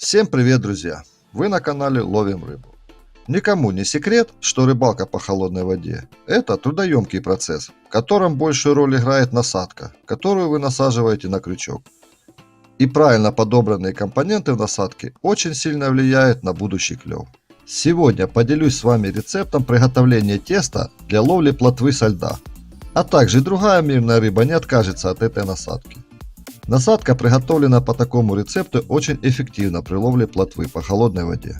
Всем привет, друзья! Вы на канале Ловим Рыбу. Никому не секрет, что рыбалка по холодной воде – это трудоемкий процесс, в котором большую роль играет насадка, которую вы насаживаете на крючок. И правильно подобранные компоненты в насадке очень сильно влияют на будущий клев. Сегодня поделюсь с вами рецептом приготовления теста для ловли плотвы со льда, а также другая мирная рыба не откажется от этой насадки. Насадка приготовлена по такому рецепту очень эффективно при ловле плотвы по холодной воде.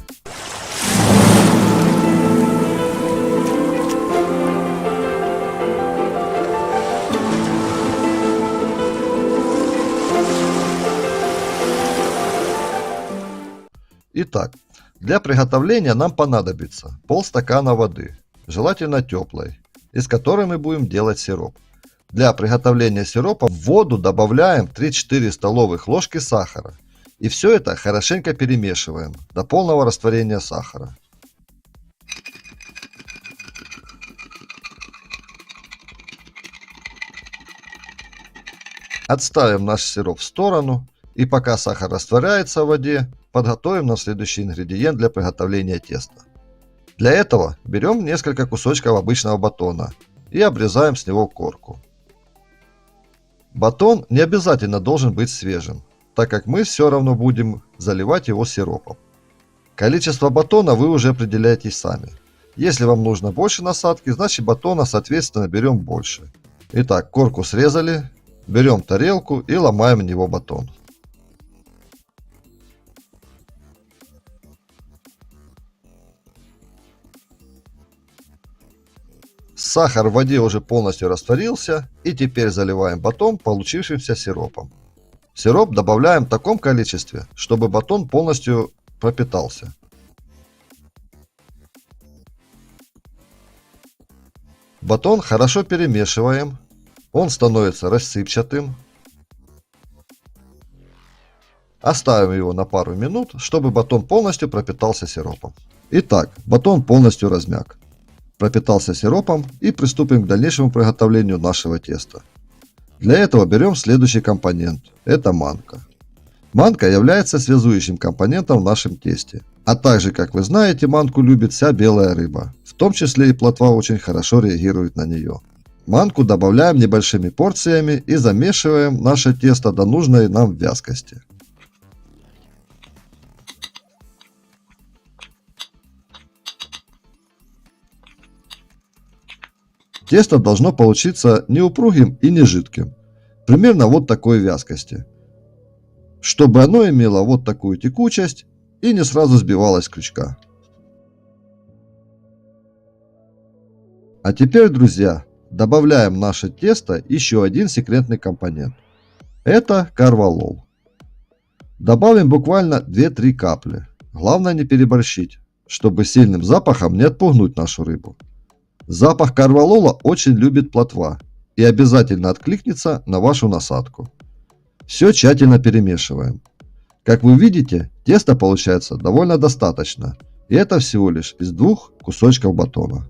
Итак, для приготовления нам понадобится полстакана воды, желательно теплой, из которой мы будем делать сироп. Для приготовления сиропа в воду добавляем 3-4 столовых ложки сахара. И все это хорошенько перемешиваем до полного растворения сахара. Отставим наш сироп в сторону и пока сахар растворяется в воде, подготовим наш следующий ингредиент для приготовления теста. Для этого берем несколько кусочков обычного батона и обрезаем с него корку. Батон не обязательно должен быть свежим, так как мы все равно будем заливать его сиропом. Количество батона вы уже определяете сами. Если вам нужно больше насадки, значит батона соответственно берем больше. Итак, корку срезали, берем тарелку и ломаем в него батон. Сахар в воде уже полностью растворился, и теперь заливаем батон получившимся сиропом. Сироп добавляем в таком количестве, чтобы батон полностью пропитался. Батон хорошо перемешиваем, он становится рассыпчатым. Оставим его на пару минут, чтобы батон полностью пропитался сиропом. Итак, батон полностью размяк. Пропитался сиропом, и приступим к дальнейшему приготовлению нашего теста. Для этого берем следующий компонент – это манка. Манка является связующим компонентом в нашем тесте. А также, как вы знаете, манку любит вся белая рыба. В том числе и плотва очень хорошо реагирует на нее. Манку добавляем небольшими порциями и замешиваем наше тесто до нужной нам вязкости. Тесто должно получиться не упругим и не жидким, примерно вот такой вязкости, чтобы оно имело вот такую текучесть и не сразу сбивалось с крючка. А теперь, друзья, добавляем в наше тесто еще один секретный компонент. Это карвалол. Добавим буквально 2-3 капли. Главное не переборщить, чтобы сильным запахом не отпугнуть нашу рыбу. Запах карвалола очень любит плотва и обязательно откликнется на вашу насадку. Все тщательно перемешиваем. Как вы видите, теста получается довольно достаточно, и это всего лишь из 2 кусочков батона.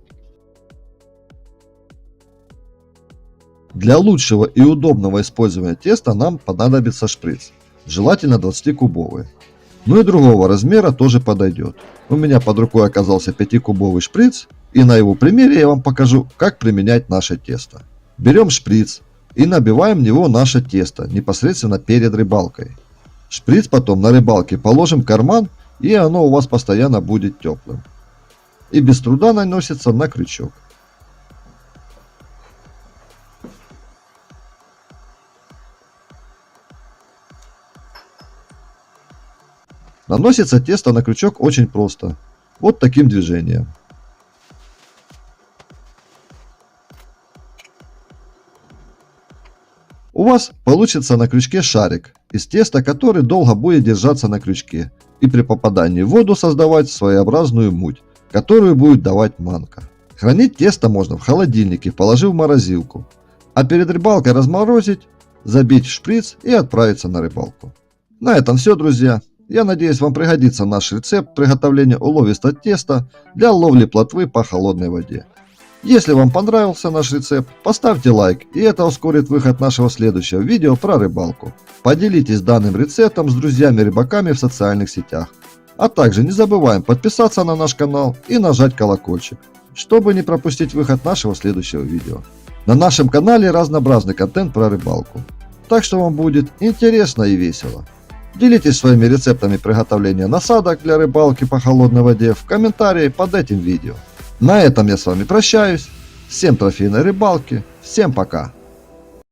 Для лучшего и удобного использования теста нам понадобится шприц, желательно 20-кубовый. Ну и другого размера тоже подойдет. У меня под рукой оказался 5-кубовый шприц, и на его примере я вам покажу, как применять наше тесто. Берем шприц и набиваем в него наше тесто непосредственно перед рыбалкой. Шприц потом на рыбалке положим в карман, и оно у вас постоянно будет теплым. И без труда наносится на крючок. Наносится тесто на крючок очень просто. Вот таким движением. У вас получится на крючке шарик из теста, который долго будет держаться на крючке и при попадании в воду создавать своеобразную муть, которую будет давать манка. Хранить тесто можно в холодильнике, положив в морозилку, а перед рыбалкой разморозить, забить в шприц и отправиться на рыбалку. На этом все, друзья. Я надеюсь, вам пригодится наш рецепт приготовления уловистого теста для ловли плотвы по холодной воде. Если вам понравился наш рецепт, поставьте лайк, и это ускорит выход нашего следующего видео про рыбалку. Поделитесь данным рецептом с друзьями-рыбаками в социальных сетях. А также не забываем подписаться на наш канал и нажать колокольчик, чтобы не пропустить выход нашего следующего видео. На нашем канале разнообразный контент про рыбалку, так что вам будет интересно и весело. Делитесь своими рецептами приготовления насадок для рыбалки по холодной воде в комментарии под этим видео. На этом я с вами прощаюсь. Всем трофейной рыбалки. Всем пока.